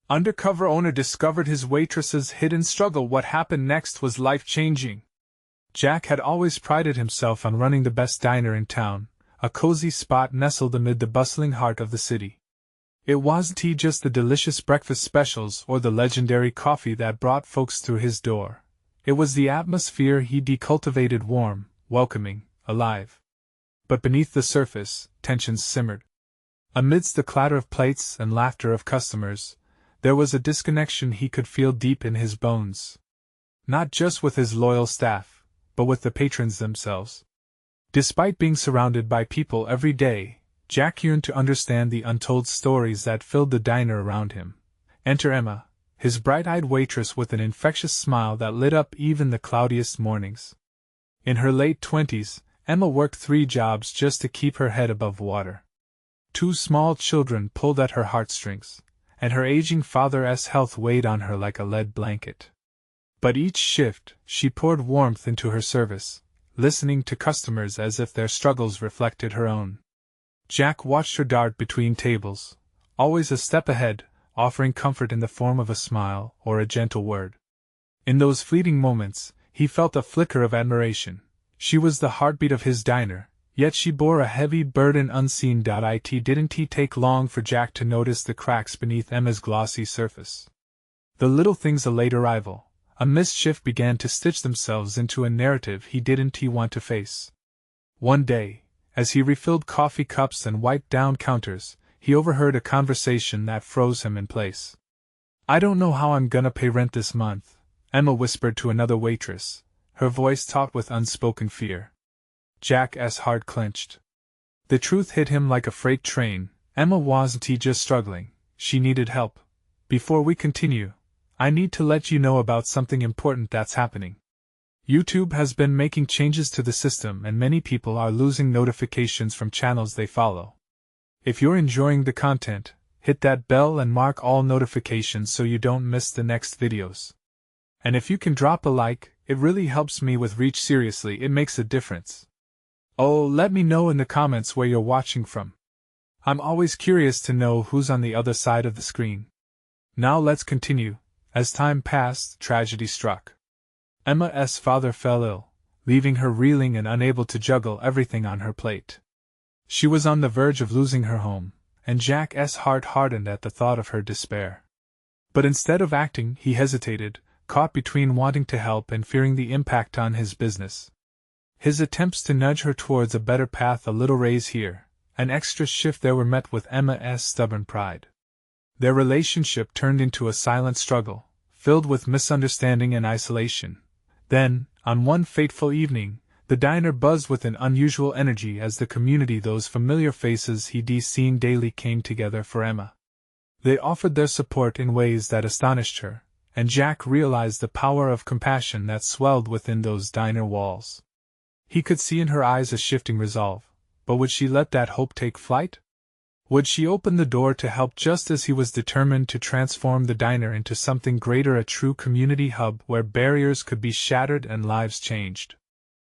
Undercover owner discovered his waitress's hidden struggle. What happened next was life-changing. Jack had always prided himself on running the best diner in town, a cozy spot nestled amid the bustling heart of the city. It wasn't just the delicious breakfast specials or the legendary coffee that brought folks through his door. It was the atmosphere he'd cultivated, warm, welcoming, alive. But beneath the surface, tensions simmered. Amidst the clatter of plates and laughter of customers, there was a disconnection he could feel deep in his bones. Not just with his loyal staff, but with the patrons themselves. Despite being surrounded by people every day, Jack yearned to understand the untold stories that filled the diner around him. Enter Emma, his bright-eyed waitress with an infectious smile that lit up even the cloudiest mornings. In her late 20s, Emma worked 3 jobs just to keep her head above water. 2 small children pulled at her heartstrings, and her aging father's health weighed on her like a lead blanket. But each shift, she poured warmth into her service, listening to customers as if their struggles reflected her own. Jack watched her dart between tables, always a step ahead, offering comfort in the form of a smile or a gentle word. In those fleeting moments, he felt a flicker of admiration. She was the heartbeat of his diner, yet she bore a heavy burden unseen. It didn't take long for Jack to notice the cracks beneath Emma's glossy surface. The little things, a late arrival, a mischief, began to stitch themselves into a narrative he didn't want to face. One day, as he refilled coffee cups and wiped down counters, he overheard a conversation that froze him in place. "I don't know how I'm gonna pay rent this month," Emma whispered to another waitress, her voice taut with unspoken fear. Jack's heart clenched. The truth hit him like a freight train. Emma wasn't just struggling, she needed help. "Before we continue, I need to let you know about something important that's happening. YouTube has been making changes to the system and many people are losing notifications from channels they follow. If you're enjoying the content, hit that bell and mark all notifications so you don't miss the next videos. And if you can drop a like, it really helps me with reach. Seriously, it makes a difference. Oh, let me know in the comments where you're watching from. I'm always curious to know who's on the other side of the screen." Now let's continue. As time passed, tragedy struck. Emma's father fell ill, leaving her reeling and unable to juggle everything on her plate. She was on the verge of losing her home, and Jack's heart hardened at the thought of her despair. But instead of acting, he hesitated, caught between wanting to help and fearing the impact on his business. His attempts to nudge her towards a better path, a little raise here, an extra shift there, were met with Emma's stubborn pride. Their relationship turned into a silent struggle, filled with misunderstanding and isolation. Then, on one fateful evening, the diner buzzed with an unusual energy as the community, those familiar faces he'd seen daily, came together for Emma. They offered their support in ways that astonished her, and Jack realized the power of compassion that swelled within those diner walls. He could see in her eyes a shifting resolve, but would she let that hope take flight? Would she open the door to help just as he was determined to transform the diner into something greater, a true community hub where barriers could be shattered and lives changed?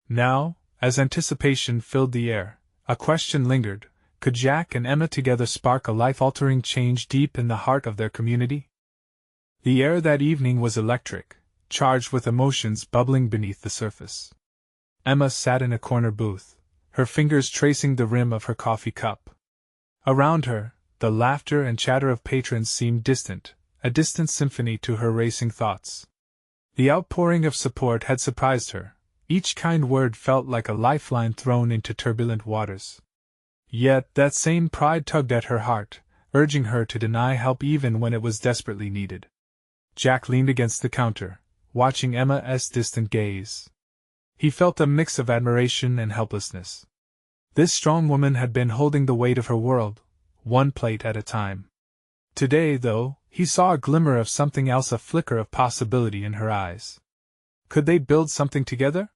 Now, as anticipation filled the air, a question lingered: could Jack and Emma together spark a life-altering change deep in the heart of their community? The air that evening was electric, charged with emotions bubbling beneath the surface. Emma sat in a corner booth, her fingers tracing the rim of her coffee cup. Around her, the laughter and chatter of patrons seemed distant, a distant symphony to her racing thoughts. The outpouring of support had surprised her. Each kind word felt like a lifeline thrown into turbulent waters. Yet that same pride tugged at her heart, urging her to deny help even when it was desperately needed. Jack leaned against the counter, watching Emma's distant gaze. He felt a mix of admiration and helplessness. This strong woman had been holding the weight of her world, one plate at a time. Today, though, he saw a glimmer of something else, a flicker of possibility in her eyes. Could they build something together?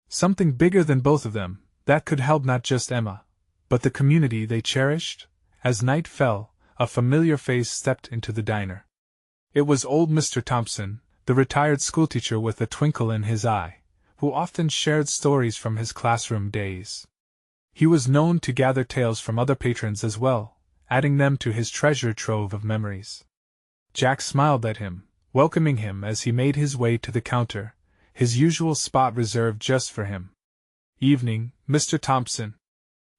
Something bigger than both of them, that could help not just Emma, but the community they cherished? As night fell, a familiar face stepped into the diner. It was old Mr. Thompson, the retired schoolteacher with a twinkle in his eye, who often shared stories from his classroom days. He was known to gather tales from other patrons as well, adding them to his treasure trove of memories. Jack smiled at him, welcoming him as he made his way to the counter, his usual spot reserved just for him. "Evening, Mr. Thompson,"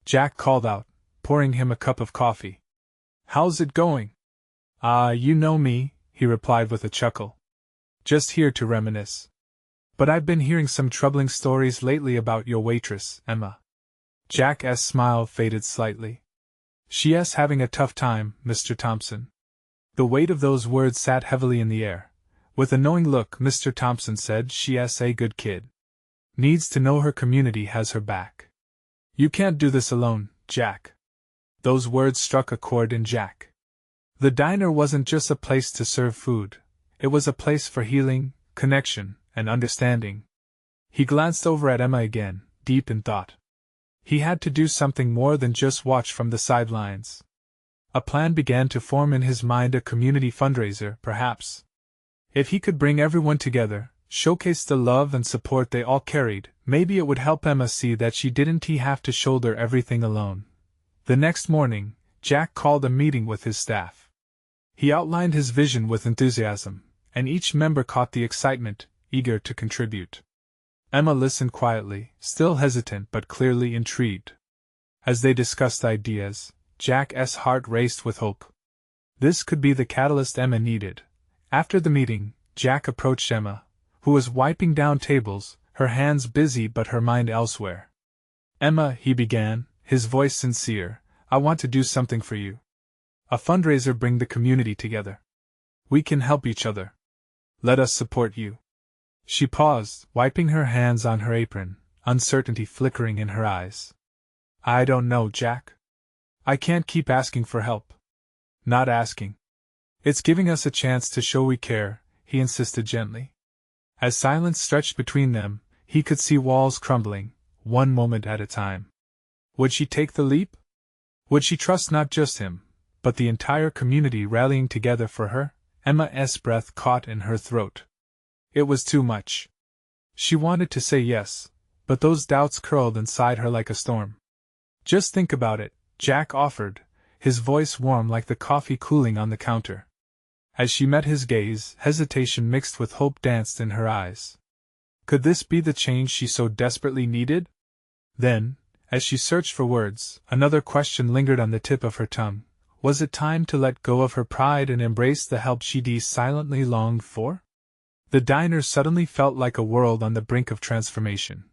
Jack called out, pouring him a cup of coffee. "How's it going?" "Ah, you know me," he replied with a chuckle. "Just here to reminisce. But I've been hearing some troubling stories lately about your waitress, Emma." Jack's smile faded slightly. "She's having a tough time, Mr. Thompson." The weight of those words sat heavily in the air. With a knowing look, Mr. Thompson said, "She's a good kid. Needs to know her community has her back." "You can't do this alone, Jack." Those words struck a chord in Jack. The diner wasn't just a place to serve food, it was a place for healing, connection, and understanding. He glanced over at Emma again, deep in thought. He had to do something more than just watch from the sidelines. A plan began to form in his mind, a community fundraiser, perhaps. If he could bring everyone together, showcase the love and support they all carried, maybe it would help Emma see that she didn't have to shoulder everything alone. The next morning, Jack called a meeting with his staff. He outlined his vision with enthusiasm, and each member caught the excitement, eager to contribute. Emma listened quietly, still hesitant but clearly intrigued. As they discussed ideas, Jack's heart raced with hope. This could be the catalyst Emma needed. After the meeting, Jack approached Emma, who was wiping down tables, her hands busy but her mind elsewhere. "Emma," he began, his voice sincere, "I want to do something for you. A fundraiser, bring the community together. We can help each other. Let us support you." She paused, wiping her hands on her apron, uncertainty flickering in her eyes. "I don't know, Jack. I can't keep asking for help." "Not asking. It's giving us a chance to show we care," he insisted gently. As silence stretched between them, he could see walls crumbling, one moment at a time. Would she take the leap? Would she trust not just him, but the entire community rallying together for her? Emma's breath caught in her throat. It was too much. She wanted to say yes, but those doubts curled inside her like a storm. "Just think about it," Jack offered, his voice warm like the coffee cooling on the counter. As she met his gaze, hesitation mixed with hope danced in her eyes. Could this be the change she so desperately needed? Then, as she searched for words, another question lingered on the tip of her tongue. Was it time to let go of her pride and embrace the help she'd silently longed for? The diner suddenly felt like a world on the brink of transformation.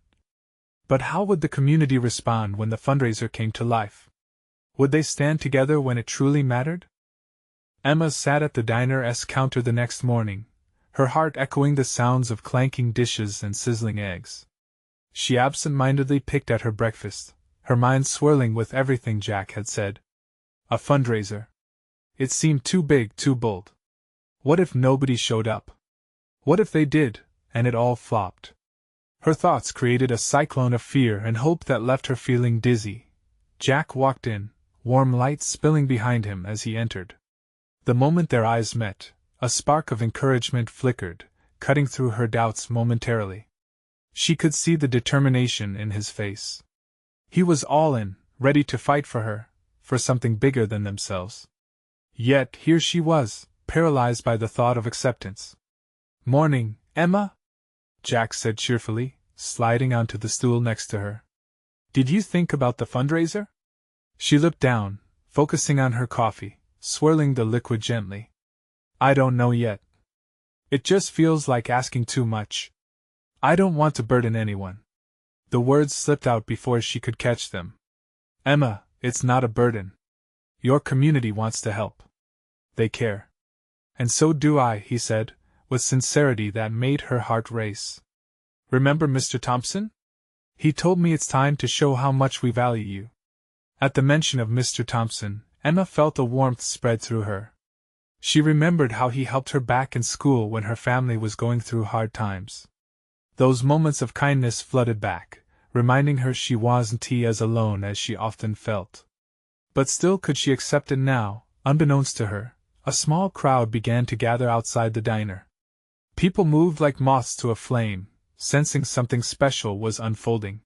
But how would the community respond when the fundraiser came to life? Would they stand together when it truly mattered? Emma sat at the diner's counter the next morning, her heart echoing the sounds of clanking dishes and sizzling eggs. She absent-mindedly picked at her breakfast, her mind swirling with everything Jack had said. A fundraiser. It seemed too big, too bold. What if nobody showed up? What if they did, and it all flopped? Her thoughts created a cyclone of fear and hope that left her feeling dizzy. Jack walked in, warm light spilling behind him as he entered. The moment their eyes met, a spark of encouragement flickered, cutting through her doubts momentarily. She could see the determination in his face. He was all in, ready to fight for her, for something bigger than themselves. Yet here she was, paralyzed by the thought of acceptance. "Morning, Emma," Jack said cheerfully, sliding onto the stool next to her. "Did you think about the fundraiser?" She looked down, focusing on her coffee, swirling the liquid gently. "I don't know yet. It just feels like asking too much. I don't want to burden anyone." The words slipped out before she could catch them. "Emma, it's not a burden. Your community wants to help. They care. And so do I," he said, with sincerity that made her heart race. "Remember Mr. Thompson? He told me it's time to show how much we value you." At the mention of Mr. Thompson, Emma felt a warmth spread through her. She remembered how he helped her back in school when her family was going through hard times. Those moments of kindness flooded back, reminding her she wasn't as alone as she often felt. But still, could she accept it now? Unbeknownst to her, a small crowd began to gather outside the diner. People moved like moths to a flame, sensing something special was unfolding.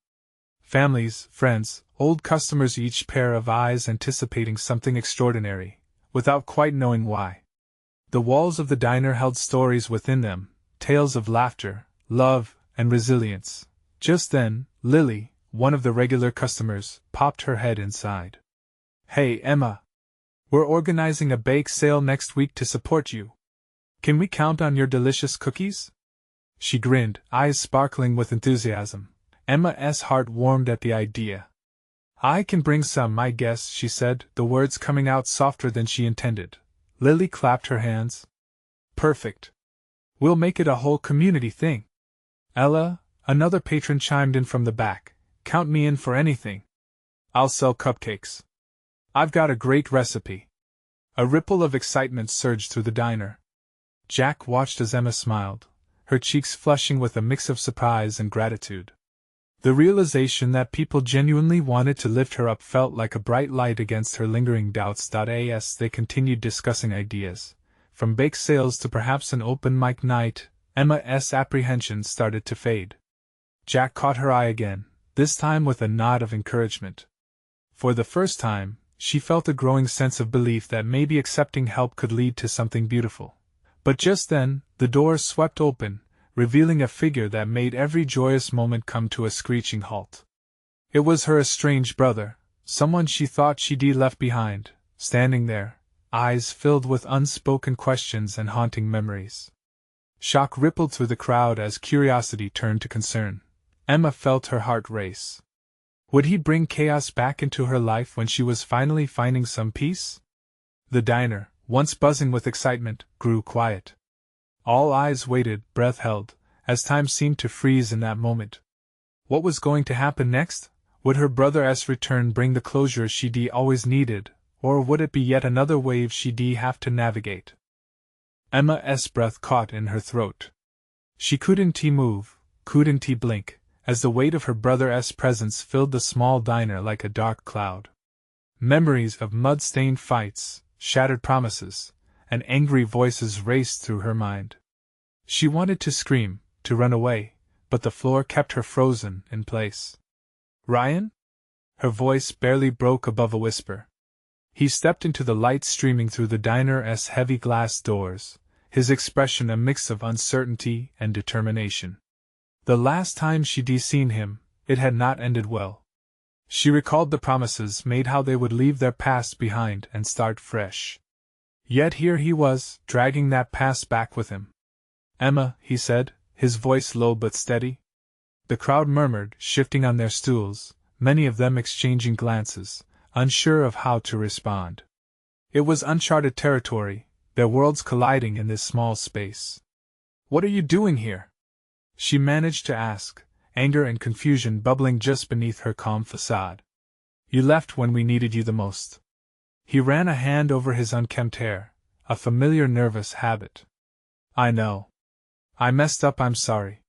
Families, friends, old customers, each pair of eyes anticipating something extraordinary, without quite knowing why. The walls of the diner held stories within them, tales of laughter, love, and resilience. Just then, Lily, one of the regular customers, popped her head inside. "Hey, Emma! We're organizing a bake sale next week to support you. Can we count on your delicious cookies?" She grinned, eyes sparkling with enthusiasm. Emma's heart warmed at the idea. "I can bring some, I guess," she said, the words coming out softer than she intended. Lily clapped her hands. "Perfect. We'll make it a whole community thing." "Ella," another patron chimed in from the back, "count me in for anything. I'll sell cupcakes. I've got a great recipe." A ripple of excitement surged through the diner. Jack watched as Emma smiled, her cheeks flushing with a mix of surprise and gratitude. The realization that people genuinely wanted to lift her up felt like a bright light against her lingering doubts. As they continued discussing ideas, from bake sales to perhaps an open mic night, Emma's apprehensions started to fade. Jack caught her eye again, this time with a nod of encouragement. For the first time, she felt a growing sense of belief that maybe accepting help could lead to something beautiful. But just then, the door swept open, revealing a figure that made every joyous moment come to a screeching halt. It was her estranged brother, someone she thought she'd left behind, standing there, eyes filled with unspoken questions and haunting memories. Shock rippled through the crowd as curiosity turned to concern. Emma felt her heart race. Would he bring chaos back into her life when she was finally finding some peace? The diner, once buzzing with excitement, grew quiet. All eyes waited, breath held, as time seemed to freeze in that moment. What was going to happen next? Would her brother's return bring the closure she'd always needed, or would it be yet another wave she'd have to navigate? Emma's breath caught in her throat. She couldn't move, couldn't blink, as the weight of her brother's presence filled the small diner like a dark cloud. Memories of mud-stained fights, shattered promises, and angry voices raced through her mind. She wanted to scream, to run away, but the floor kept her frozen in place. "Ryan?" Her voice barely broke above a whisper. He stepped into the light streaming through the diner's heavy glass doors, his expression a mix of uncertainty and determination. The last time she'd seen him, it had not ended well. She recalled the promises made, how they would leave their past behind and start fresh. Yet here he was, dragging that past back with him. "Emma," he said, his voice low but steady. The crowd murmured, shifting on their stools, many of them exchanging glances, unsure of how to respond. It was uncharted territory, their worlds colliding in this small space. "What are you doing here?" she managed to ask, anger and confusion bubbling just beneath her calm facade. "You left when we needed you the most." He ran a hand over his unkempt hair, a familiar nervous habit. "I know. I messed up, I'm sorry.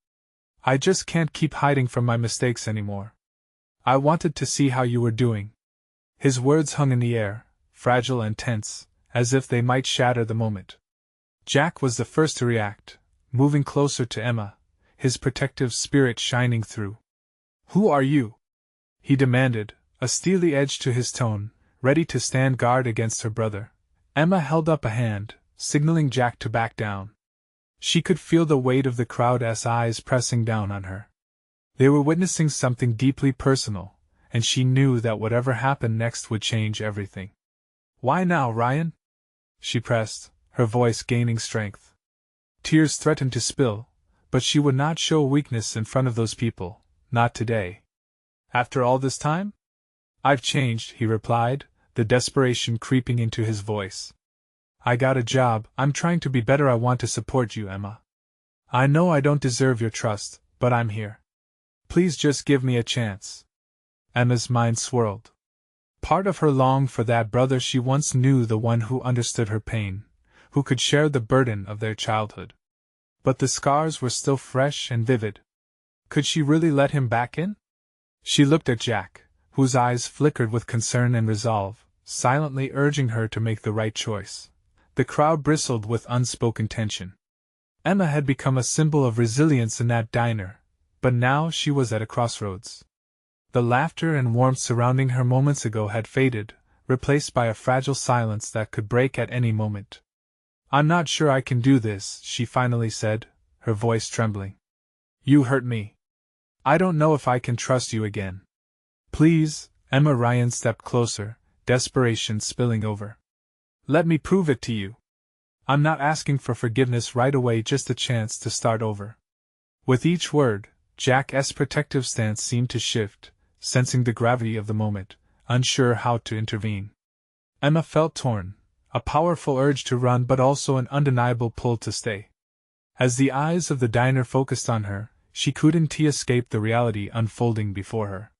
I just can't keep hiding from my mistakes anymore. I wanted to see how you were doing." His words hung in the air, fragile and tense, as if they might shatter the moment. Jack was the first to react, moving closer to Emma, his protective spirit shining through. "Who are you?" he demanded, a steely edge to his tone, ready to stand guard against her brother. Emma held up a hand, signaling Jack to back down. She could feel the weight of the crowd's eyes pressing down on her. They were witnessing something deeply personal, and she knew that whatever happened next would change everything. "Why now, Ryan?" she pressed, her voice gaining strength. Tears threatened to spill, but she would not show weakness in front of those people, not today. "After all this time?" "I've changed," he replied, the desperation creeping into his voice. "I got a job, I'm trying to be better. I want to support you, Emma. I know I don't deserve your trust, but I'm here. Please just give me a chance." Emma's mind swirled. Part of her longed for that brother she once knew, the one who understood her pain, who could share the burden of their childhood. But the scars were still fresh and vivid. Could she really let him back in? She looked at Jack, whose eyes flickered with concern and resolve, silently urging her to make the right choice. The crowd bristled with unspoken tension. Emma had become a symbol of resilience in that diner, but now she was at a crossroads. The laughter and warmth surrounding her moments ago had faded, replaced by a fragile silence that could break at any moment. I'm not sure I can do this, she finally said, her voice trembling. You hurt me. I don't know if I can trust you again. Please, Emma. Ryan stepped closer, desperation spilling over. Let me prove it to you. I'm not asking for forgiveness right away, just a chance to start over. With each word, Jack's protective stance seemed to shift, sensing the gravity of the moment, unsure how to intervene. Emma felt torn, a powerful urge to run but also an undeniable pull to stay. As the eyes of the diner focused on her, she couldn't escape the reality unfolding before her.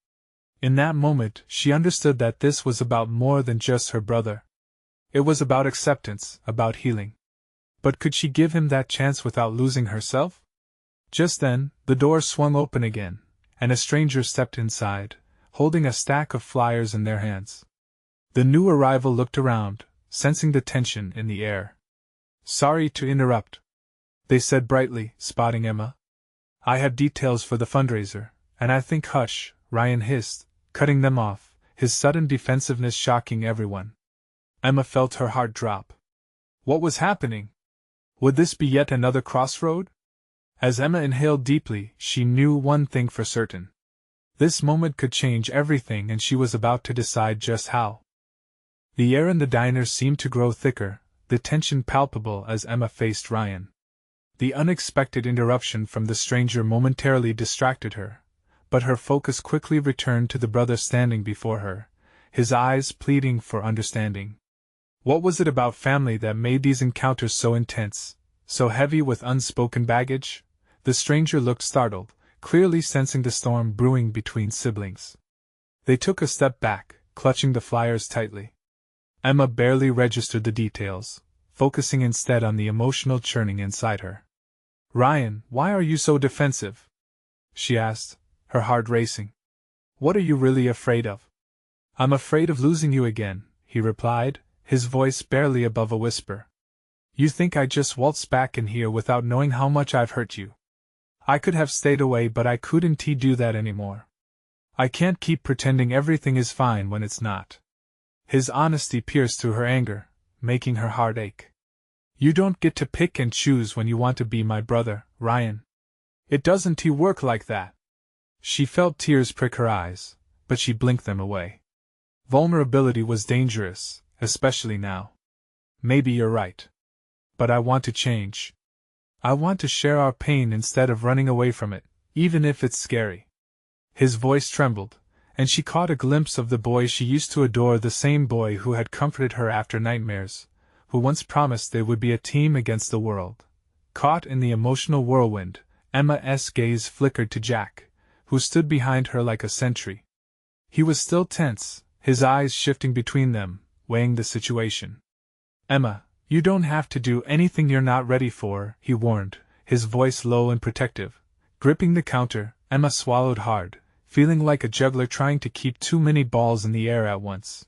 In that moment, she understood that this was about more than just her brother. It was about acceptance, about healing. But could she give him that chance without losing herself? Just then, the door swung open again, and a stranger stepped inside, holding a stack of flyers in their hands. The new arrival looked around, sensing the tension in the air. Sorry to interrupt, they said brightly, spotting Emma. I have details for the fundraiser, and I think hush, Ryan hissed, cutting them off, his sudden defensiveness shocking everyone. Emma felt her heart drop. What was happening? Would this be yet another crossroad? As Emma inhaled deeply, she knew one thing for certain. This moment could change everything, and she was about to decide just how. The air in the diner seemed to grow thicker, the tension palpable as Emma faced Ryan. The unexpected interruption from the stranger momentarily distracted her, but her focus quickly returned to the brother standing before her, his eyes pleading for understanding. What was it about family that made these encounters so intense, so heavy with unspoken baggage? The stranger looked startled, clearly sensing the storm brewing between siblings. They took a step back, clutching the flyers tightly. Emma barely registered the details, focusing instead on the emotional churning inside her. Ryan, why are you so defensive? She asked, her heart racing. What are you really afraid of? I'm afraid of losing you again, he replied, his voice barely above a whisper. You think I just waltzed back in here without knowing how much I've hurt you? I could have stayed away, but I couldn't do that anymore. I can't keep pretending everything is fine when it's not. His honesty pierced through her anger, making her heart ache. You don't get to pick and choose when you want to be my brother, Ryan. It doesn't work like that. She felt tears prick her eyes, but she blinked them away. Vulnerability was dangerous, especially now. Maybe you're right. But I want to change. I want to share our pain instead of running away from it, even if it's scary. His voice trembled, and she caught a glimpse of the boy she used to adore, the same boy who had comforted her after nightmares, who once promised they would be a team against the world. Caught in the emotional whirlwind, Emma's gaze flickered to Jack, who stood behind her like a sentry. He was still tense, his eyes shifting between them, weighing the situation. Emma, you don't have to do anything you're not ready for, he warned, his voice low and protective. Gripping the counter, Emma swallowed hard, feeling like a juggler trying to keep too many balls in the air at once.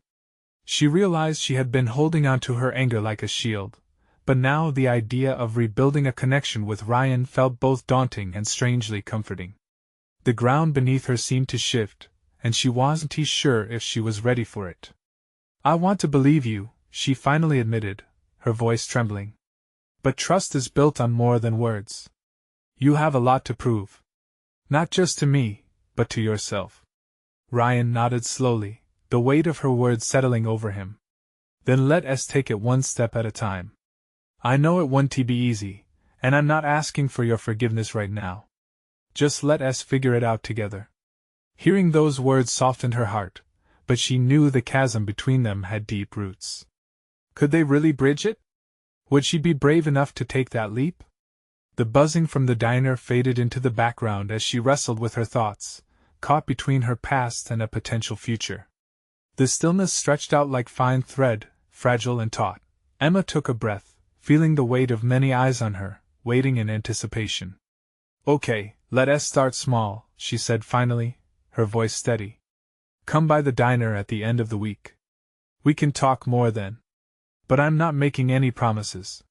She realized she had been holding on to her anger like a shield, but now the idea of rebuilding a connection with Ryan felt both daunting and strangely comforting. The ground beneath her seemed to shift, and she wasn't sure if she was ready for it. I want to believe you, she finally admitted, her voice trembling. But trust is built on more than words. You have a lot to prove. Not just to me, but to yourself. Ryan nodded slowly, the weight of her words settling over him. Then let us take it one step at a time. I know it won't be easy, and I'm not asking for your forgiveness right now. Just let us figure it out together. Hearing those words softened her heart, but she knew the chasm between them had deep roots. Could they really bridge it? Would she be brave enough to take that leap? The buzzing from the diner faded into the background as she wrestled with her thoughts, caught between her past and a potential future. The stillness stretched out like fine thread, fragile and taut. Emma took a breath, feeling the weight of many eyes on her, waiting in anticipation. Okay, let us start small, she said finally, her voice steady. Come by the diner at the end of the week. We can talk more then. But I'm not making any promises.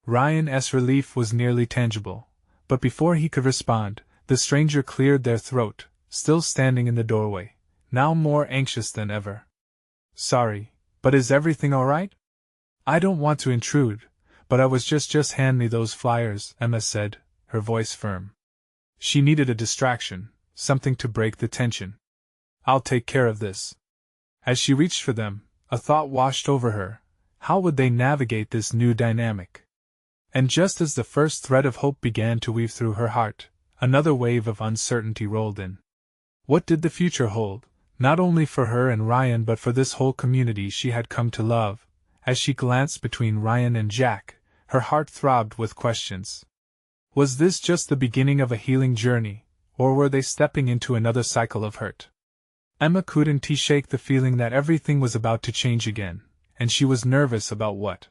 Ryan's relief was nearly tangible, but before he could respond, the stranger cleared their throat, still standing in the doorway, now more anxious than ever. Sorry, but is everything all right? I don't want to intrude, But I was just hand me those flyers, Emma said, her voice firm. She needed a distraction, something to break the tension. I'll take care of this. As she reached for them, a thought washed over her. How would they navigate this new dynamic? And just as the first thread of hope began to weave through her heart, another wave of uncertainty rolled in. What did the future hold, not only for her and Ryan but for this whole community she had come to love? As she glanced between Ryan and Jack, her heart throbbed with questions. Was this just the beginning of a healing journey, or were they stepping into another cycle of hurt? Emma couldn't shake the feeling that everything was about to change again, and she was nervous about what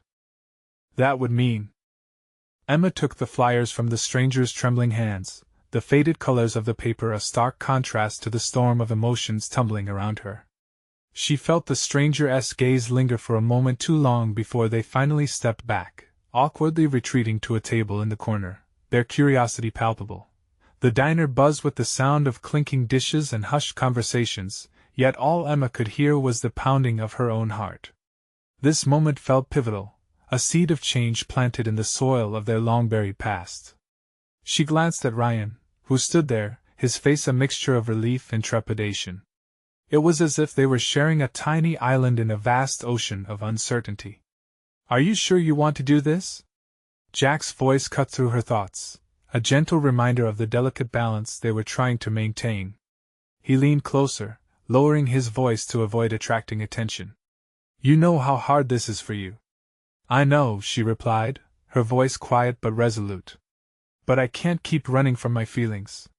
that would mean. Emma took the flyers from the stranger's trembling hands, the faded colors of the paper a stark contrast to the storm of emotions tumbling around her. She felt the stranger's gaze linger for a moment too long before they finally stepped back, awkwardly retreating to a table in the corner, their curiosity palpable. The diner buzzed with the sound of clinking dishes and hushed conversations, yet all Emma could hear was the pounding of her own heart. This moment felt pivotal, a seed of change planted in the soil of their long-buried past. She glanced at Ryan, who stood there, his face a mixture of relief and trepidation. It was as if they were sharing a tiny island in a vast ocean of uncertainty. Are you sure you want to do this? Jack's voice cut through her thoughts, a gentle reminder of the delicate balance they were trying to maintain. He leaned closer, lowering his voice to avoid attracting attention. You know how hard this is for you. I know, she replied, her voice quiet but resolute. But I can't keep running from my feelings.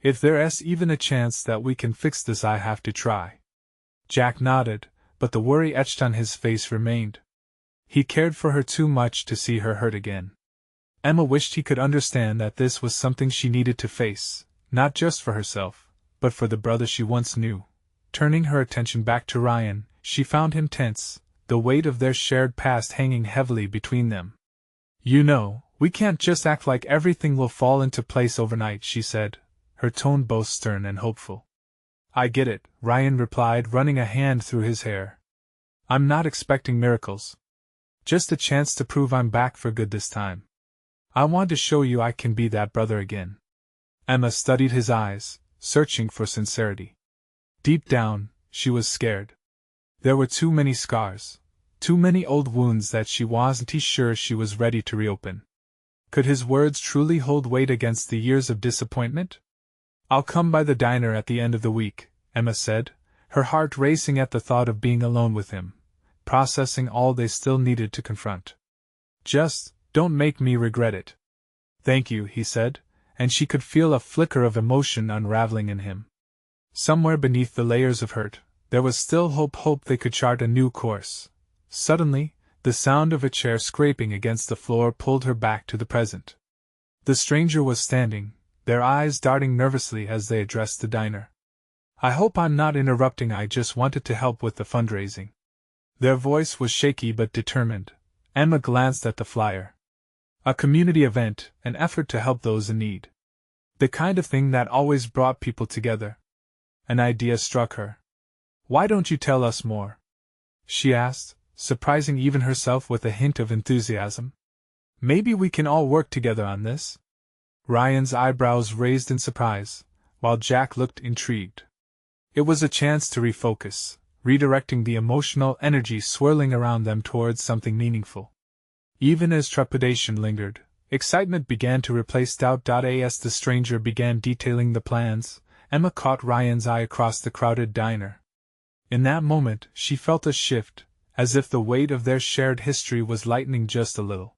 If there's even a chance that we can fix this, I have to try. Jack nodded, but the worry etched on his face remained. He cared for her too much to see her hurt again. Emma wished he could understand that this was something she needed to face, not just for herself, but for the brother she once knew. Turning her attention back to Ryan, she found him tense, the weight of their shared past hanging heavily between them. You know, we can't just act like everything will fall into place overnight, she said, her tone both stern and hopeful. I get it, Ryan replied, running a hand through his hair. I'm not expecting miracles. Just a chance to prove I'm back for good this time. I want to show you I can be that brother again. Emma studied his eyes, searching for sincerity. Deep down, she was scared. There were too many scars, too many old wounds that she wasn't sure she was ready to reopen. Could his words truly hold weight against the years of disappointment? I'll come by the diner at the end of the week, Emma said, her heart racing at the thought of being alone with him, processing all they still needed to confront. Just, don't make me regret it. Thank you, he said, and she could feel a flicker of emotion unraveling in him. Somewhere beneath the layers of hurt, there was still hope they could chart a new course. Suddenly, the sound of a chair scraping against the floor pulled her back to the present. The stranger was standing, their eyes darting nervously as they addressed the diner. I hope I'm not interrupting, I just wanted to help with the fundraising. Their voice was shaky but determined. Emma glanced at the flyer. A community event, an effort to help those in need. The kind of thing that always brought people together. An idea struck her. Why don't you tell us more? She asked, surprising even herself with a hint of enthusiasm. Maybe we can all work together on this? Ryan's eyebrows raised in surprise, while Jack looked intrigued. It was a chance to refocus, redirecting the emotional energy swirling around them towards something meaningful. Even as trepidation lingered, excitement began to replace doubt. As the stranger began detailing the plans, Emma caught Ryan's eye across the crowded diner. In that moment, she felt a shift, as if the weight of their shared history was lightening just a little.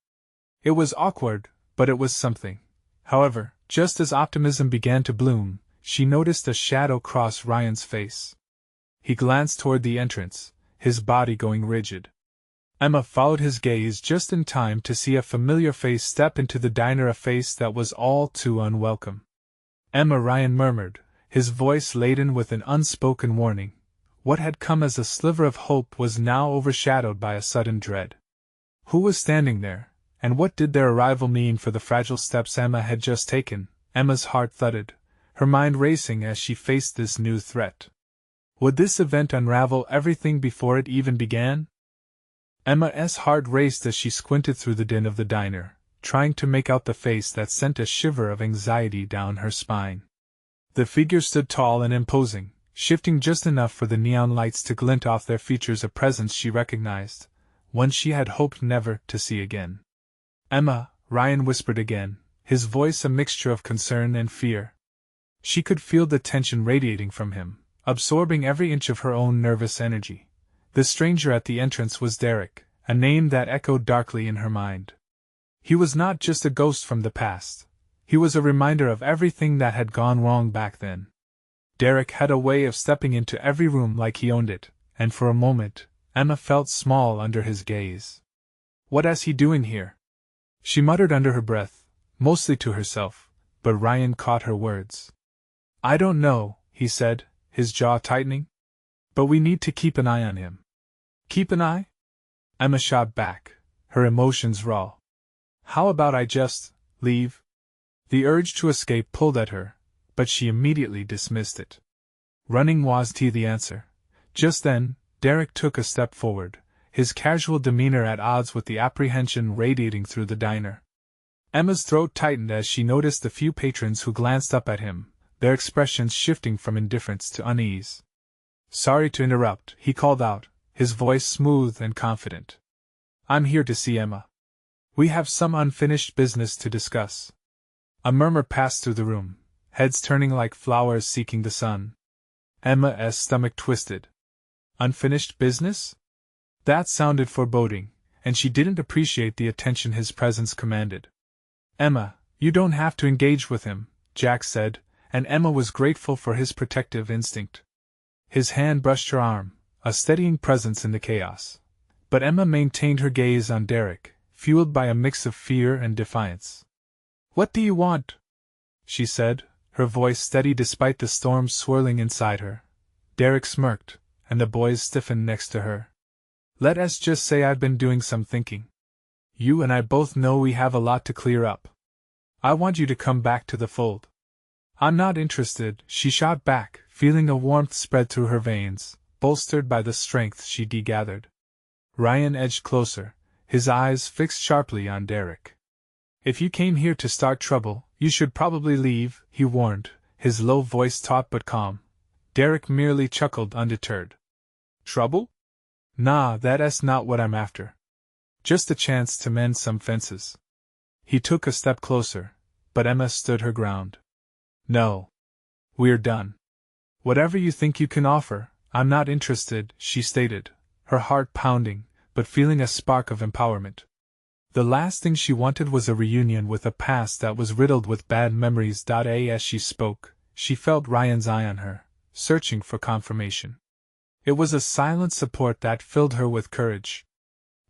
It was awkward, but it was something. However, just as optimism began to bloom, she noticed a shadow cross Ryan's face. He glanced toward the entrance, his body going rigid. Emma followed his gaze just in time to see a familiar face step into the diner, a face that was all too unwelcome. Emma, Ryan murmured, his voice laden with an unspoken warning. What had come as a sliver of hope was now overshadowed by a sudden dread. Who was standing there, and what did their arrival mean for the fragile steps Emma had just taken? Emma's heart thudded, her mind racing as she faced this new threat. Would this event unravel everything before it even began? Emma's heart raced as she squinted through the din of the diner, trying to make out the face that sent a shiver of anxiety down her spine. The figure stood tall and imposing, shifting just enough for the neon lights to glint off their features, a presence she recognized, one she had hoped never to see again. "Emma," Ryan whispered again, his voice a mixture of concern and fear. She could feel the tension radiating from him, absorbing every inch of her own nervous energy. The stranger at the entrance was Derek, a name that echoed darkly in her mind. He was not just a ghost from the past. He was a reminder of everything that had gone wrong back then. Derek had a way of stepping into every room like he owned it, and for a moment, Emma felt small under his gaze. "What is he doing here?" she muttered under her breath, mostly to herself, but Ryan caught her words. "I don't know," he said, his jaw tightening. "But we need to keep an eye on him." "Keep an eye?" Emma shot back, her emotions raw. "How about I just leave?" The urge to escape pulled at her, but she immediately dismissed it. Running was the answer. Just then, Derek took a step forward, his casual demeanor at odds with the apprehension radiating through the diner. Emma's throat tightened as she noticed the few patrons who glanced up at him, their expressions shifting from indifference to unease. "Sorry to interrupt," he called out, his voice smooth and confident. "I'm here to see Emma. We have some unfinished business to discuss." A murmur passed through the room, heads turning like flowers seeking the sun. Emma's stomach twisted. Unfinished business? That sounded foreboding, and she didn't appreciate the attention his presence commanded. "Emma, you don't have to engage with him," Jack said, and Emma was grateful for his protective instinct. His hand brushed her arm, a steadying presence in the chaos. But Emma maintained her gaze on Derek, fueled by a mix of fear and defiance. "What do you want?" she said, her voice steady despite the storm swirling inside her. Derek smirked, and the boys stiffened next to her. "Let us just say I've been doing some thinking. You and I both know we have a lot to clear up. I want you to come back to the fold." "I'm not interested," she shot back, feeling a warmth spread through her veins, bolstered by the strength she gathered. Ryan edged closer, his eyes fixed sharply on Derek. "If you came here to start trouble, you should probably leave," he warned, his low voice taut but calm. Derek merely chuckled undeterred. "Trouble? Nah, that's not what I'm after. Just a chance to mend some fences." He took a step closer, but Emma stood her ground. "No. We're done. Whatever you think you can offer, I'm not interested," she stated, her heart pounding, but feeling a spark of empowerment. The last thing she wanted was a reunion with a past that was riddled with bad memories. As she spoke, she felt Ryan's eye on her, searching for confirmation. It was a silent support that filled her with courage.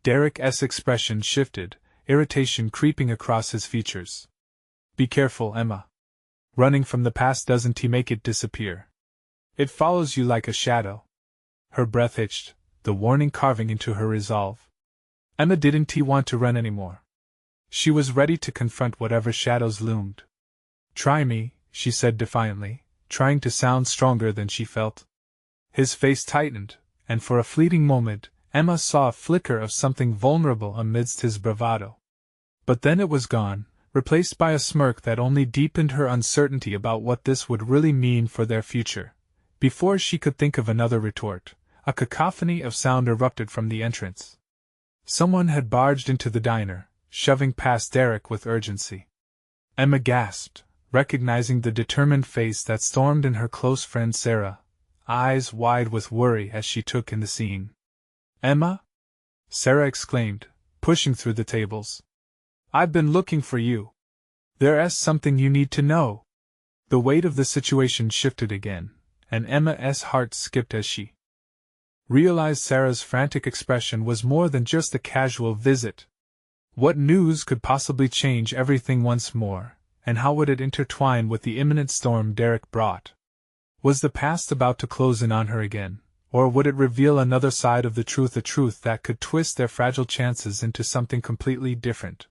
Derek's expression shifted, irritation creeping across his features. "Be careful, Emma. Running from the past doesn't make it disappear. It follows you like a shadow." Her breath hitched, the warning carving into her resolve. Emma didn't want to run anymore. She was ready to confront whatever shadows loomed. "Try me," she said defiantly, trying to sound stronger than she felt. His face tightened, and for a fleeting moment, Emma saw a flicker of something vulnerable amidst his bravado. But then it was gone, replaced by a smirk that only deepened her uncertainty about what this would really mean for their future. Before she could think of another retort, a cacophony of sound erupted from the entrance. Someone had barged into the diner, shoving past Derek with urgency. Emma gasped, recognizing the determined face that stormed in her close friend Sarah, eyes wide with worry as she took in the scene. "Emma?" Sarah exclaimed, pushing through the tables. "I've been looking for you. There's something you need to know." The weight of the situation shifted again, and Emma's heart skipped as she realized Sarah's frantic expression was more than just a casual visit. What news could possibly change everything once more, and how would it intertwine with the imminent storm Derek brought? Was the past about to close in on her again, or would it reveal another side of the truth, a truth that could twist their fragile chances into something completely different?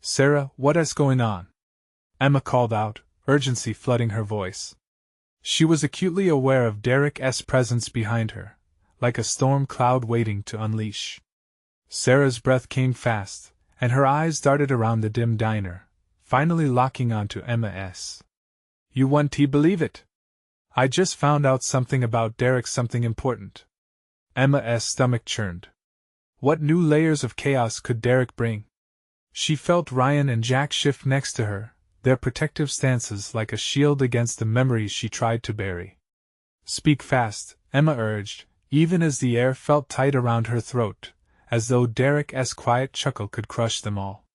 "Sarah, what is going on?" Emma called out, urgency flooding her voice. She was acutely aware of Derek's presence behind her, like a storm cloud waiting to unleash. Sarah's breath came fast, and her eyes darted around the dim diner, finally locking onto Emma S. You won't believe it. I just found out something about Derek, something important. Emma's stomach churned. What new layers of chaos could Derek bring? She felt Ryan and Jack shift next to her, their protective stances like a shield against the memories she tried to bury. Speak fast, Emma urged, even as the air felt tight around her throat, as though Derek's quiet chuckle could crush them all.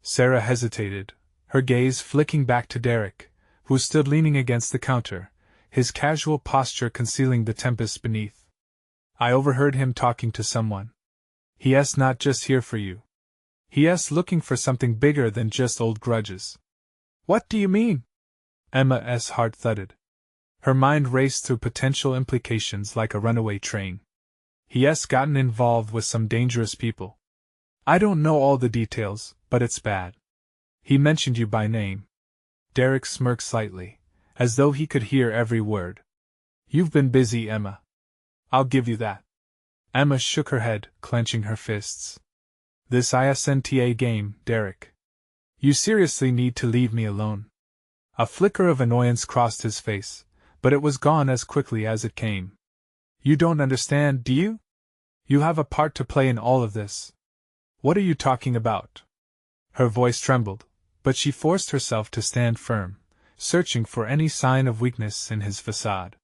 Sarah hesitated, her gaze flicking back to Derek, who stood leaning against the counter, his casual posture concealing the tempest beneath. I overheard him talking to someone. He's not just here for you. He's looking for something bigger than just old grudges. What do you mean? Emma's heart thudded. Her mind raced through potential implications like a runaway train. He's gotten involved with some dangerous people. I don't know all the details, but it's bad. He mentioned you by name. Derek smirked slightly, as though he could hear every word. You've been busy, Emma. I'll give you that. Emma shook her head, clenching her fists. This isn't game, Derek. You seriously need to leave me alone. A flicker of annoyance crossed his face, but it was gone as quickly as it came. You don't understand, do you? You have a part to play in all of this. What are you talking about? Her voice trembled, but she forced herself to stand firm, searching for any sign of weakness in his facade.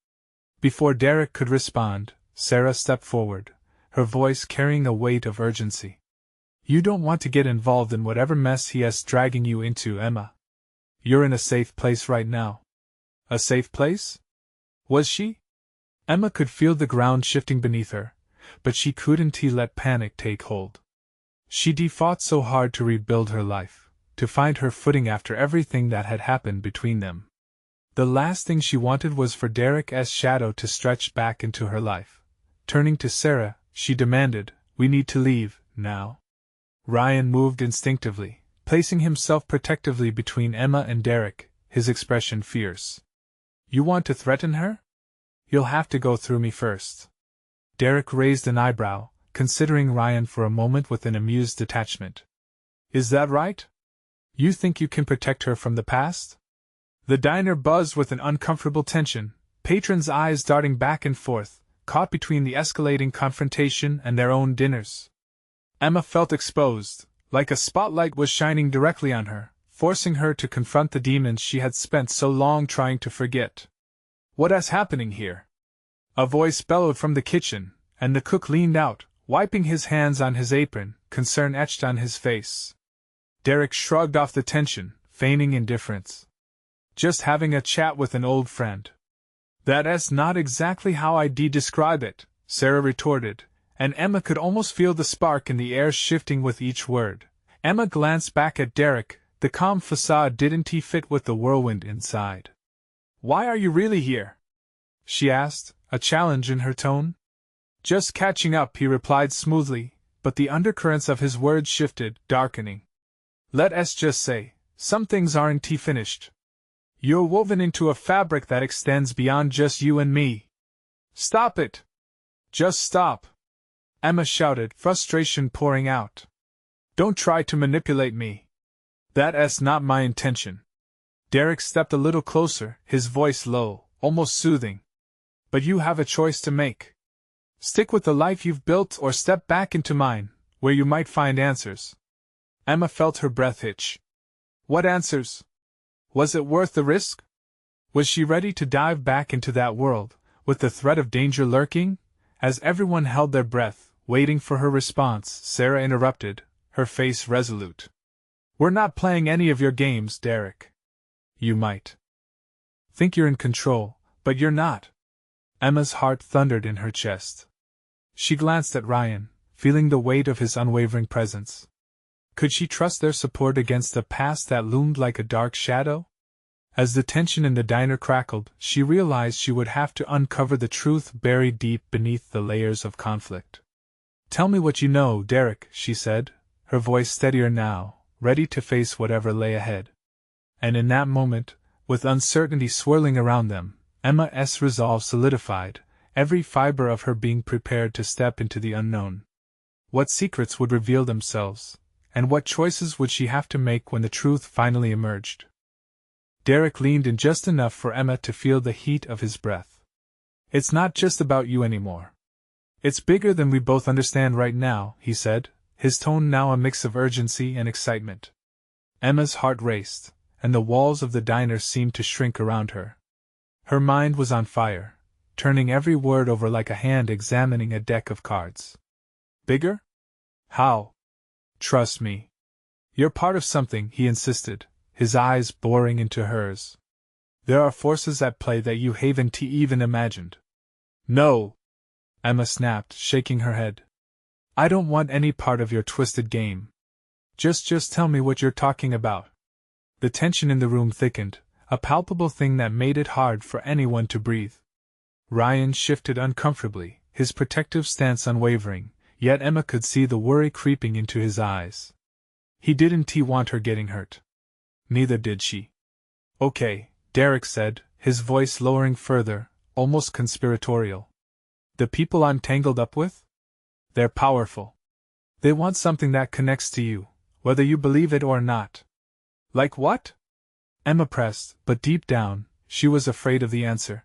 Before Derek could respond, Sarah stepped forward, her voice carrying a weight of urgency. You don't want to get involved in whatever mess he's dragging you into, Emma. You're in a safe place right now. A safe place? Was she? Emma could feel the ground shifting beneath her, but she couldn't let panic take hold. She'd fought so hard to rebuild her life, to find her footing after everything that had happened between them. The last thing she wanted was for Derek's shadow to stretch back into her life. Turning to Sarah, she demanded, We need to leave, now. Ryan moved instinctively, placing himself protectively between Emma and Derek, his expression fierce. You want to threaten her? You'll have to go through me first. Derek raised an eyebrow, considering Ryan for a moment with an amused detachment. Is that right? You think you can protect her from the past? The diner buzzed with an uncomfortable tension, patrons' eyes darting back and forth, caught between the escalating confrontation and their own dinners. Emma felt exposed, like a spotlight was shining directly on her, forcing her to confront the demons she had spent so long trying to forget. What's happening here? A voice bellowed from the kitchen, and the cook leaned out, wiping his hands on his apron, concern etched on his face. Derek shrugged off the tension, feigning indifference. Just having a chat with an old friend. That's not exactly how I'd describe it, Sarah retorted, and Emma could almost feel the spark in the air shifting with each word. Emma glanced back at Derek, the calm facade didn't fit with the whirlwind inside. Why are you really here? She asked, a challenge in her tone. Just catching up, he replied smoothly, but the undercurrents of his words shifted, darkening. Let's just say, some things aren't finished. You're woven into a fabric that extends beyond just you and me. Stop it! Just stop! Emma shouted, frustration pouring out. Don't try to manipulate me. That's not my intention. Derek stepped a little closer, his voice low, almost soothing. But you have a choice to make. Stick with the life you've built or step back into mine, where you might find answers. Emma felt her breath hitch. What answers? Was it worth the risk? Was she ready to dive back into that world, with the threat of danger lurking? As everyone held their breath, waiting for her response, Sarah interrupted, her face resolute. We're not playing any of your games, Derek. You might think you're in control, but you're not. Emma's heart thundered in her chest. She glanced at Ryan, feeling the weight of his unwavering presence. Could she trust their support against a past that loomed like a dark shadow? As the tension in the diner crackled, she realized she would have to uncover the truth buried deep beneath the layers of conflict. Tell me what you know, Derek, she said, her voice steadier now, ready to face whatever lay ahead. And in that moment, with uncertainty swirling around them, Emma's resolve solidified, every fiber of her being prepared to step into the unknown. What secrets would reveal themselves, and what choices would she have to make when the truth finally emerged? Derek leaned in just enough for Emma to feel the heat of his breath. It's not just about you anymore. It's bigger than we both understand right now, he said, his tone now a mix of urgency and excitement. Emma's heart raced, and the walls of the diner seemed to shrink around her. Her mind was on fire, turning every word over like a hand examining a deck of cards. Bigger? How? Trust me. You're part of something, he insisted, his eyes boring into hers. There are forces at play that you haven't even imagined. No! Emma snapped, shaking her head. I don't want any part of your twisted game. Just tell me what you're talking about. The tension in the room thickened, a palpable thing that made it hard for anyone to breathe. Ryan shifted uncomfortably, his protective stance unwavering, yet Emma could see the worry creeping into his eyes. He didn't want her getting hurt. Neither did she. Okay, Derek said, his voice lowering further, almost conspiratorial. The people I'm tangled up with? They're powerful. They want something that connects to you, whether you believe it or not. Like what? Emma pressed, but deep down, she was afraid of the answer.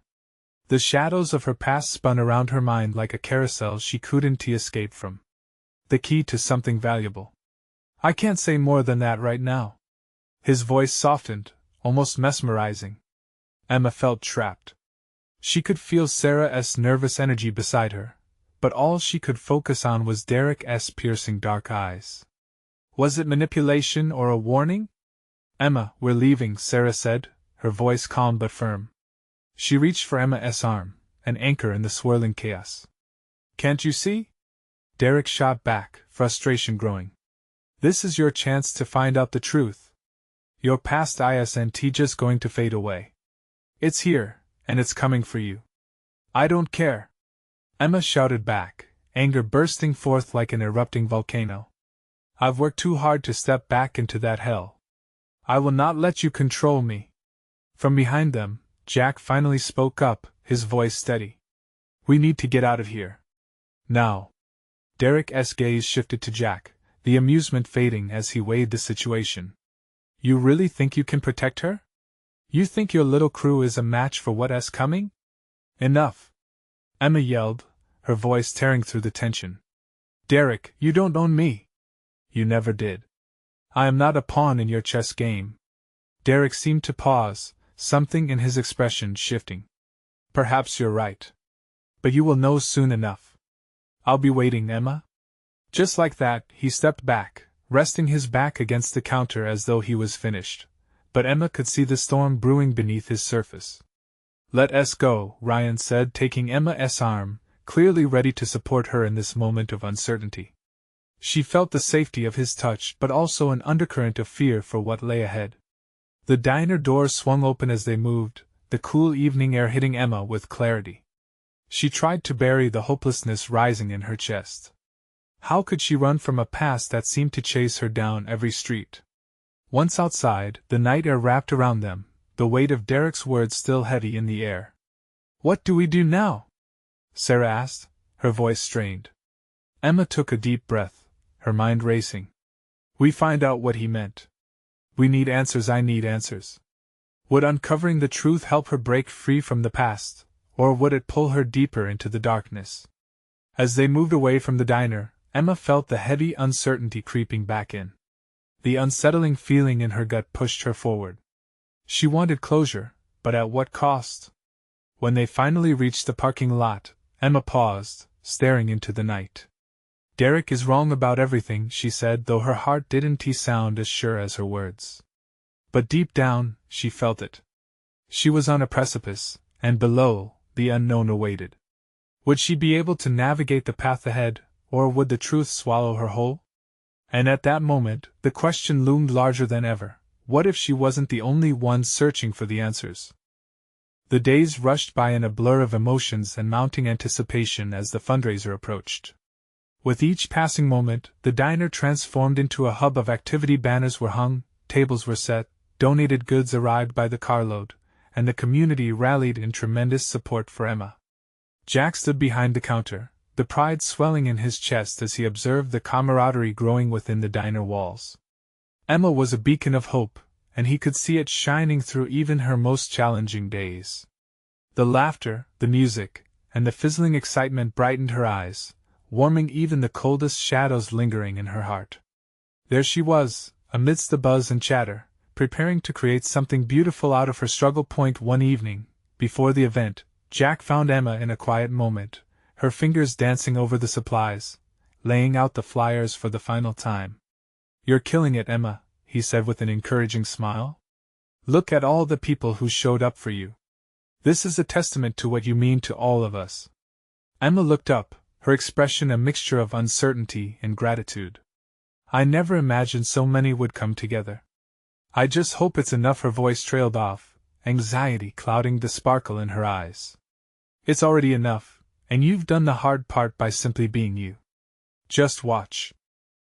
The shadows of her past spun around her mind like a carousel she couldn't escape from. The key to something valuable. I can't say more than that right now. His voice softened, almost mesmerizing. Emma felt trapped. She could feel Sarah's nervous energy beside her, but all she could focus on was Derek's piercing dark eyes. Was it manipulation or a warning? Emma, we're leaving, Sarah said, her voice calm but firm. She reached for Emma's arm, an anchor in the swirling chaos. Can't you see? Derek shot back, frustration growing. This is your chance to find out the truth. Your past isn't just going to fade away. It's here, and it's coming for you. I don't care. Emma shouted back, anger bursting forth like an erupting volcano. I've worked too hard to step back into that hell. I will not let you control me. From behind them, Jack finally spoke up, his voice steady. We need to get out of here. Now. Derek's gaze shifted to Jack, the amusement fading as he weighed the situation. You really think you can protect her? You think your little crew is a match for what's coming? Enough! Emma yelled, her voice tearing through the tension. Derek, you don't own me. You never did. I am not a pawn in your chess game. Derek seemed to pause, something in his expression shifting. Perhaps you're right. But you will know soon enough. I'll be waiting, Emma. Just like that, he stepped back, resting his back against the counter as though he was finished. But Emma could see the storm brewing beneath his surface. Let us go, Ryan said, taking Emma's arm, clearly ready to support her in this moment of uncertainty. She felt the safety of his touch but also an undercurrent of fear for what lay ahead. The diner doors swung open as they moved, the cool evening air hitting Emma with clarity. She tried to bury the hopelessness rising in her chest. How could she run from a past that seemed to chase her down every street? Once outside, the night air wrapped around them, the weight of Derek's words still heavy in the air. What do we do now? Sarah asked, her voice strained. Emma took a deep breath, her mind racing. We find out what he meant. We need answers. I need answers. Would uncovering the truth help her break free from the past, or would it pull her deeper into the darkness? As they moved away from the diner, Emma felt the heavy uncertainty creeping back in. The unsettling feeling in her gut pushed her forward. She wanted closure, but at what cost? When they finally reached the parking lot, Emma paused, staring into the night. Derek is wrong about everything, she said, though her heart didn't sound as sure as her words. But deep down, she felt it. She was on a precipice, and below, the unknown awaited. Would she be able to navigate the path ahead, or would the truth swallow her whole? And at that moment, the question loomed larger than ever. What if she wasn't the only one searching for the answers? The days rushed by in a blur of emotions and mounting anticipation as the fundraiser approached. With each passing moment, the diner transformed into a hub of activity. Banners were hung, tables were set, donated goods arrived by the carload, and the community rallied in tremendous support for Emma. Jack stood behind the counter, the pride swelling in his chest as he observed the camaraderie growing within the diner walls. Emma was a beacon of hope, and he could see it shining through even her most challenging days. The laughter, the music, and the fizzling excitement brightened her eyes, warming even the coldest shadows lingering in her heart. There she was, amidst the buzz and chatter, preparing to create something beautiful out of her struggle. One evening, before the event, Jack found Emma in a quiet moment, her fingers dancing over the supplies, laying out the flyers for the final time. "You're killing it, Emma," he said with an encouraging smile. "Look at all the people who showed up for you. This is a testament to what you mean to all of us." Emma looked up, her expression a mixture of uncertainty and gratitude. "I never imagined so many would come together. I just hope it's enough." Her voice trailed off, anxiety clouding the sparkle in her eyes. "It's already enough, and you've done the hard part by simply being you. Just watch.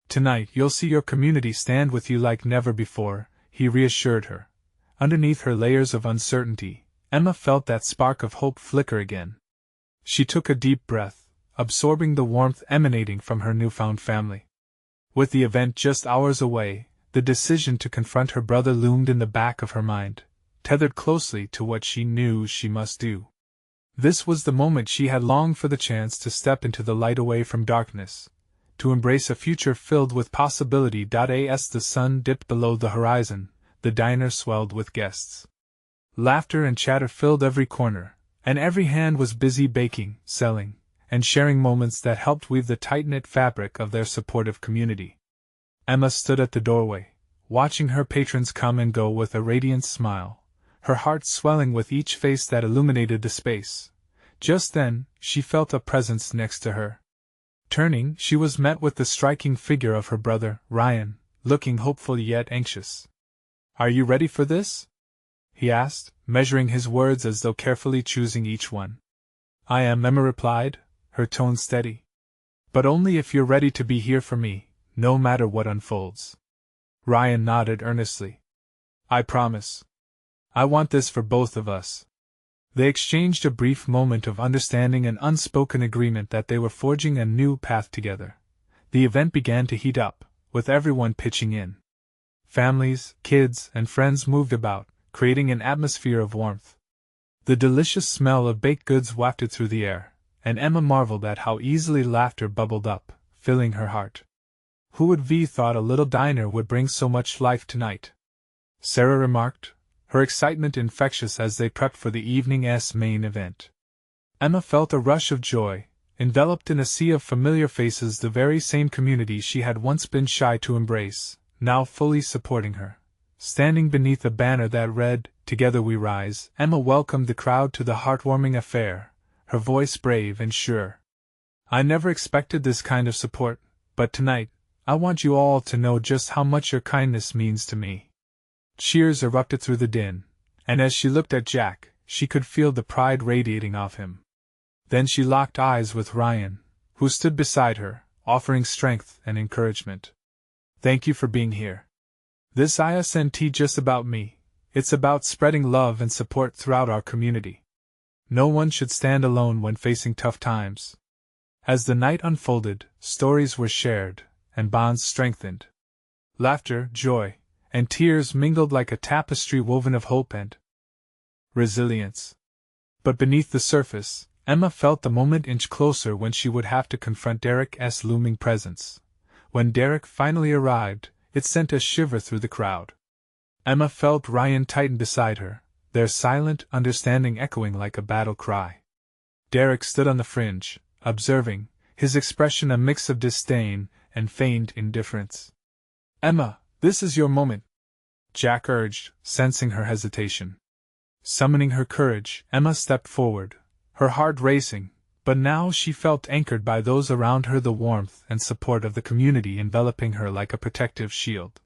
Tonight you'll see your community stand with you like never before," he reassured her. Underneath her layers of uncertainty, Emma felt that spark of hope flicker again. She took a deep breath, absorbing the warmth emanating from her newfound family. With the event just hours away, the decision to confront her brother loomed in the back of her mind, tethered closely to what she knew she must do. This was the moment she had longed for, the chance to step into the light away from darkness, to embrace a future filled with possibility. As the sun dipped below the horizon, the diner swelled with guests. Laughter and chatter filled every corner, and every hand was busy baking, selling, and sharing moments that helped weave the tight-knit fabric of their supportive community. Emma stood at the doorway, watching her patrons come and go with a radiant smile, her heart swelling with each face that illuminated the space. Just then, she felt a presence next to her. Turning, she was met with the striking figure of her brother, Ryan, looking hopeful yet anxious. "Are you ready for this?" he asked, measuring his words as though carefully choosing each one. "I am," Emma replied, her tone steady. "But only if you're ready to be here for me, no matter what unfolds." Ryan nodded earnestly. "I promise. I want this for both of us." They exchanged a brief moment of understanding and unspoken agreement that they were forging a new path together. The event began to heat up, with everyone pitching in. Families, kids, and friends moved about, creating an atmosphere of warmth. The delicious smell of baked goods wafted through the air, and Emma marveled at how easily laughter bubbled up, filling her heart. "Who would have thought a little diner would bring so much life tonight?" Sarah remarked, her excitement infectious as they prepped for the evening's main event. Emma felt a rush of joy, enveloped in a sea of familiar faces, the very same community she had once been shy to embrace, now fully supporting her. Standing beneath a banner that read, "Together we rise," Emma welcomed the crowd to the heartwarming affair, her voice brave and sure. "I never expected this kind of support, but tonight, I want you all to know just how much your kindness means to me." Cheers erupted through the din, and as she looked at Jack, she could feel the pride radiating off him. Then she locked eyes with Ryan, who stood beside her, offering strength and encouragement. "Thank you for being here. This isn't just about me, it's about spreading love and support throughout our community. No one should stand alone when facing tough times." As the night unfolded, stories were shared, and bonds strengthened. Laughter, joy, and tears mingled like a tapestry woven of hope and resilience. But beneath the surface, Emma felt the moment inch closer when she would have to confront Derek's looming presence. When Derek finally arrived, it sent a shiver through the crowd. Emma felt Ryan tighten beside her, their silent understanding echoing like a battle cry. Derek stood on the fringe, observing, his expression a mix of disdain and feigned indifference. "Emma, this is your moment," Jack urged, sensing her hesitation. Summoning her courage, Emma stepped forward, her heart racing, but now she felt anchored by those around her, the warmth and support of the community enveloping her like a protective shield.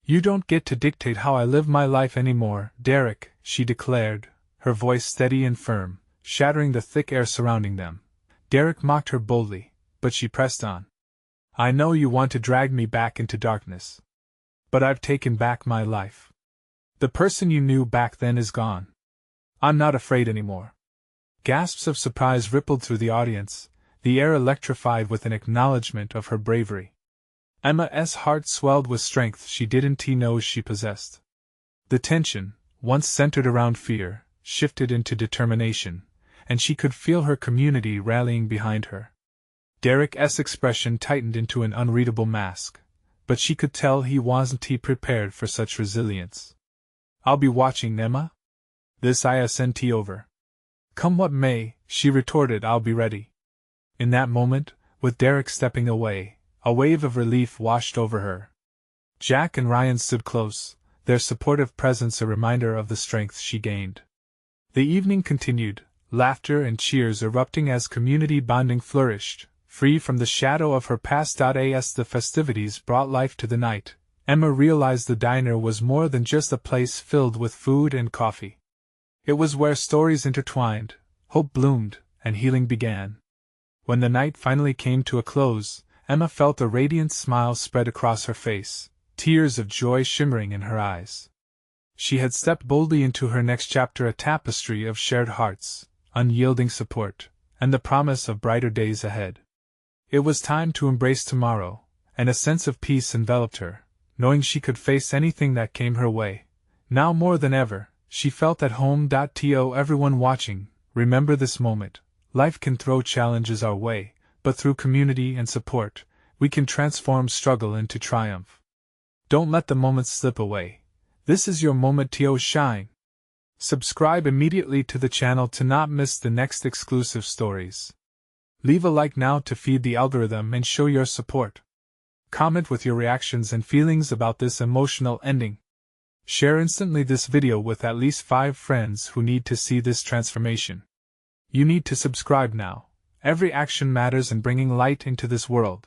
"You don't get to dictate how I live my life anymore, Derek," she declared, her voice steady and firm, shattering the thick air surrounding them. Derek mocked her boldly, but she pressed on. "I know you want to drag me back into darkness. But I've taken back my life. The person you knew back then is gone. I'm not afraid anymore." Gasps of surprise rippled through the audience, the air electrified with an acknowledgement of her bravery. Emma's heart swelled with strength she didn't know she possessed. The tension, once centered around fear, shifted into determination, and she could feel her community rallying behind her. Derek's expression tightened into an unreadable mask, but she could tell he wasn't prepared for such resilience. "I'll be watching, Emma. This isn't over. Come what may," she retorted, "I'll be ready." In that moment, with Derek stepping away, a wave of relief washed over her. Jack and Ryan stood close, their supportive presence a reminder of the strength she gained. The evening continued, laughter and cheers erupting as community bonding flourished. Free from the shadow of her past. As the festivities brought life to the night, Emma realized the diner was more than just a place filled with food and coffee. It was where stories intertwined, hope bloomed, and healing began. When the night finally came to a close, Emma felt a radiant smile spread across her face, tears of joy shimmering in her eyes. She had stepped boldly into her next chapter, a tapestry of shared hearts, unyielding support, and the promise of brighter days ahead. It was time to embrace tomorrow, and a sense of peace enveloped her, knowing she could face anything that came her way. Now more than ever, she felt at home. To everyone watching, remember this moment: life can throw challenges our way, but through community and support, we can transform struggle into triumph. Don't let the moments slip away. This is your moment to shine. Subscribe immediately to the channel to not miss the next exclusive stories. Leave a like now to feed the algorithm and show your support. Comment with your reactions and feelings about this emotional ending. Share instantly this video with at least 5 friends who need to see this transformation. You need to subscribe now. Every action matters in bringing light into this world.